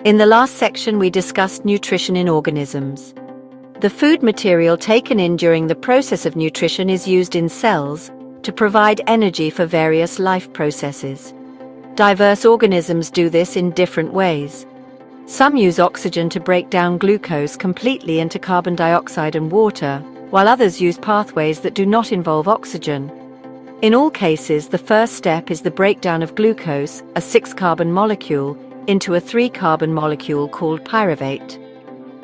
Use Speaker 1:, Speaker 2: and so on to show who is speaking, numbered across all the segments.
Speaker 1: In the last section, we discussed nutrition in organisms. The food material taken in during the process of nutrition is used in cells to provide energy for various life processes. Diverse organisms do this in different ways. Some use oxygen to break down glucose completely into carbon dioxide and water, while others use pathways that do not involve oxygen. In all cases, the first step is the breakdown of glucose, a 6-carbon molecule, into a 3-carbon molecule called pyruvate.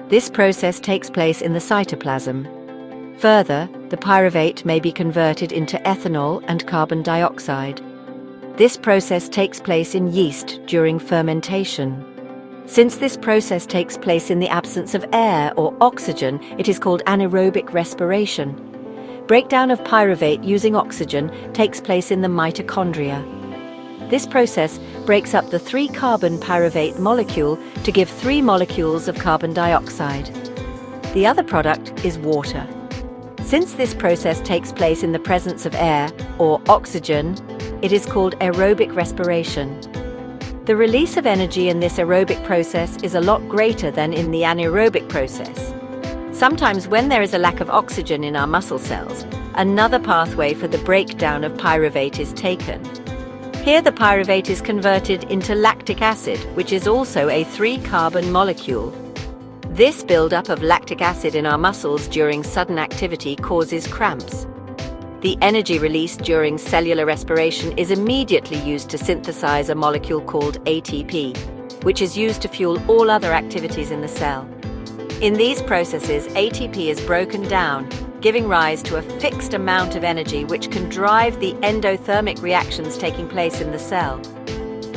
Speaker 1: This process takes place in the cytoplasm. Further, the pyruvate may be converted into ethanol and carbon dioxide. This process takes place in yeast during fermentation. Since this process takes place in the absence of air or oxygen, it is called anaerobic respiration. Breakdown of pyruvate using oxygen takes place in the mitochondria. This process breaks up the 3-carbon pyruvate molecule to give 3 molecules of carbon dioxide. The other product is water. Since this process takes place in the presence of air or oxygen, it is called aerobic respiration. The release of energy in this aerobic process is a lot greater than in the anaerobic process. Sometimes when there is a lack of oxygen in our muscle cells, another pathway for the breakdown of pyruvate is taken. Here the pyruvate is converted into lactic acid, which is also a 3-carbon molecule. This buildup of lactic acid in our muscles during sudden activity causes cramps. The energy released during cellular respiration is immediately used to synthesize a molecule called ATP, which is used to fuel all other activities in the cell. In these processes, ATP is broken down, giving rise to a fixed amount of energy which can drive the endothermic reactions taking place in the cell.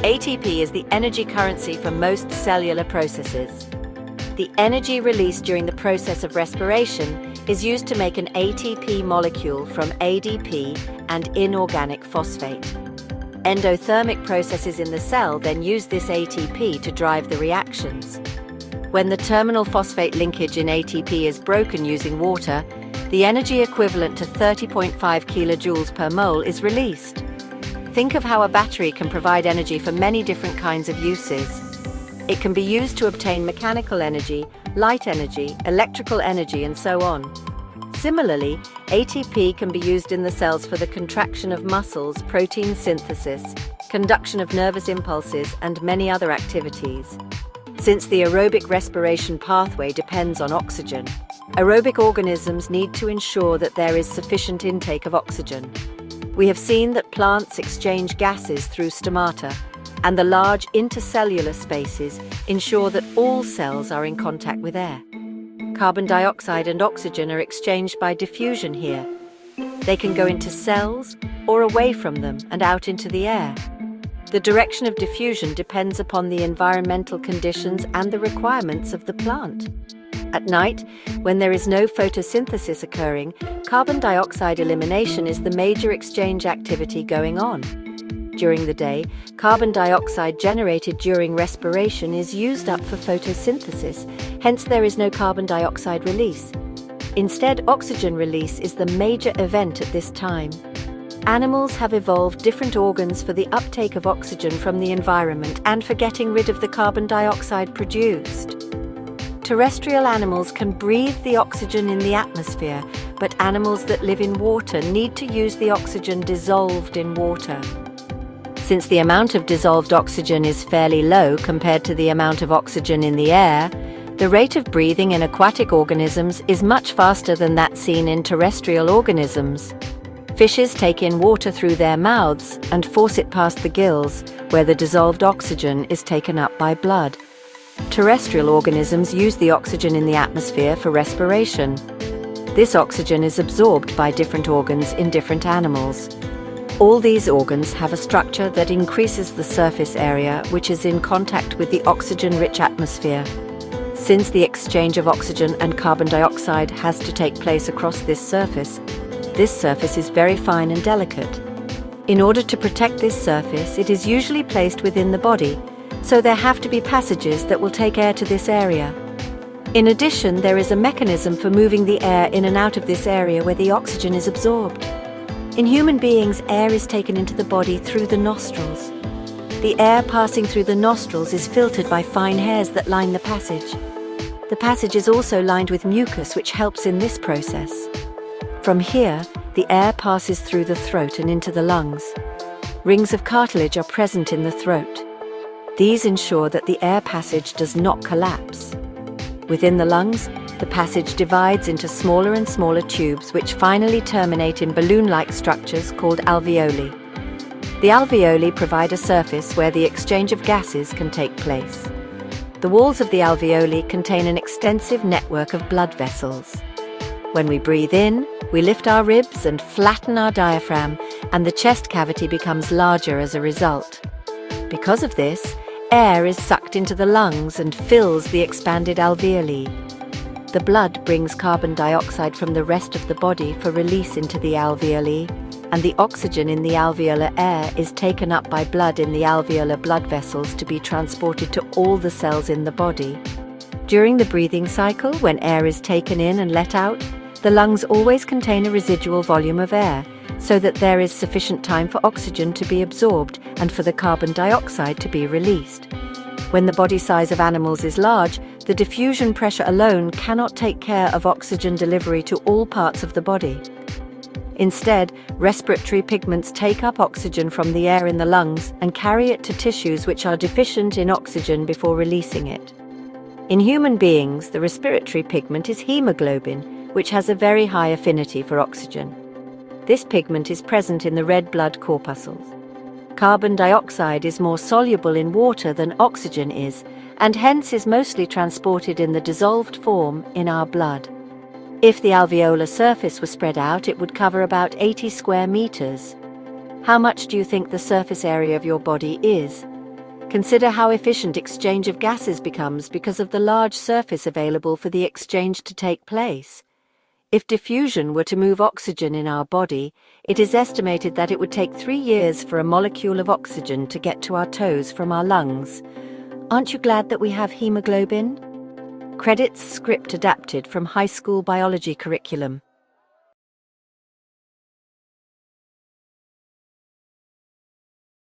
Speaker 1: ATP is the energy currency for most cellular processes. The energy released during the process of respiration is used to make an ATP molecule from ADP and inorganic phosphate. Endothermic processes in the cell then use this ATP to drive the reactions. When the terminal phosphate linkage in ATP is broken using water, the energy equivalent to 30.5 kilojoules per mole is released. Think of how a battery can provide energy for many different kinds of uses. It can be used to obtain mechanical energy, light energy, electrical energy, and so on. Similarly, ATP can be used in the cells for the contraction of muscles, protein synthesis, conduction of nervous impulses, and many other activities. Since the aerobic respiration pathway depends on oxygen, aerobic organisms need to ensure that there is sufficient intake of oxygen. We have seen that plants exchange gases through stomata, and the large intercellular spaces ensure that all cells are in contact with air. Carbon dioxide and oxygen are exchanged by diffusion here. They can go into cells or away from them and out into the air. The direction of diffusion depends upon the environmental conditions and the requirements of the plant. At night, when there is no photosynthesis occurring, carbon dioxide elimination is the major exchange activity going on. During the day, carbon dioxide generated during respiration is used up for photosynthesis, hence there is no carbon dioxide release. Instead, oxygen release is the major event at this time. Animals have evolved different organs for the uptake of oxygen from the environment and for getting rid of the carbon dioxide produced. Terrestrial animals can breathe the oxygen in the atmosphere, but animals that live in water need to use the oxygen dissolved in water. Since the amount of dissolved oxygen is fairly low compared to the amount of oxygen in the air, the rate of breathing in aquatic organisms is much faster than that seen in terrestrial organisms. Fishes take in water through their mouths and force it past the gills, where the dissolved oxygen is taken up by blood. Terrestrial organisms use the oxygen in the atmosphere for respiration. This oxygen is absorbed by different organs in different animals. All these organs have a structure that increases the surface area which is in contact with the oxygen-rich atmosphere. Since the exchange of oxygen and carbon dioxide has to take place across this surface is very fine and delicate. In order to protect this surface, it is usually placed within the body, so there have to be passages that will take air to this area. In addition, there is a mechanism for moving the air in and out of this area where the oxygen is absorbed. In human beings, air is taken into the body through the nostrils. The air passing through the nostrils is filtered by fine hairs that line the passage. The passage is also lined with mucus, which helps in this process. From here, the air passes through the throat and into the lungs. Rings of cartilage are present in the throat. These ensure that the air passage does not collapse. Within the lungs, the passage divides into smaller and smaller tubes which finally terminate in balloon-like structures called alveoli. The alveoli provide a surface where the exchange of gases can take place. The walls of the alveoli contain an extensive network of blood vessels. When we breathe in, we lift our ribs and flatten our diaphragm, and the chest cavity becomes larger as a result. Because of this, air is sucked into the lungs and fills the expanded alveoli. The blood brings carbon dioxide from the rest of the body for release into the alveoli, and the oxygen in the alveolar air is taken up by blood in the alveolar blood vessels to be transported to all the cells in the body. During the breathing cycle, when air is taken in and let out, the lungs always contain a residual volume of air, so that there is sufficient time for oxygen to be absorbed and for the carbon dioxide to be released. When the body size of animals is large, the diffusion pressure alone cannot take care of oxygen delivery to all parts of the body. Instead, respiratory pigments take up oxygen from the air in the lungs and carry it to tissues which are deficient in oxygen before releasing it. In human beings, the respiratory pigment is hemoglobin, which has a very high affinity for oxygen. This pigment is present in the red blood corpuscles. Carbon dioxide is more soluble in water than oxygen is, and hence is mostly transported in the dissolved form in our blood. If the alveolar surface were spread out, it would cover about 80 square meters. How much do you think the surface area of your body is? Consider how efficient exchange of gases becomes because of the large surface available for the exchange to take place. If diffusion were to move oxygen in our body, it is estimated that it would take 3 years for a molecule of oxygen to get to our toes from our lungs. Aren't you glad that we have hemoglobin? Credits script adapted from high school biology curriculum.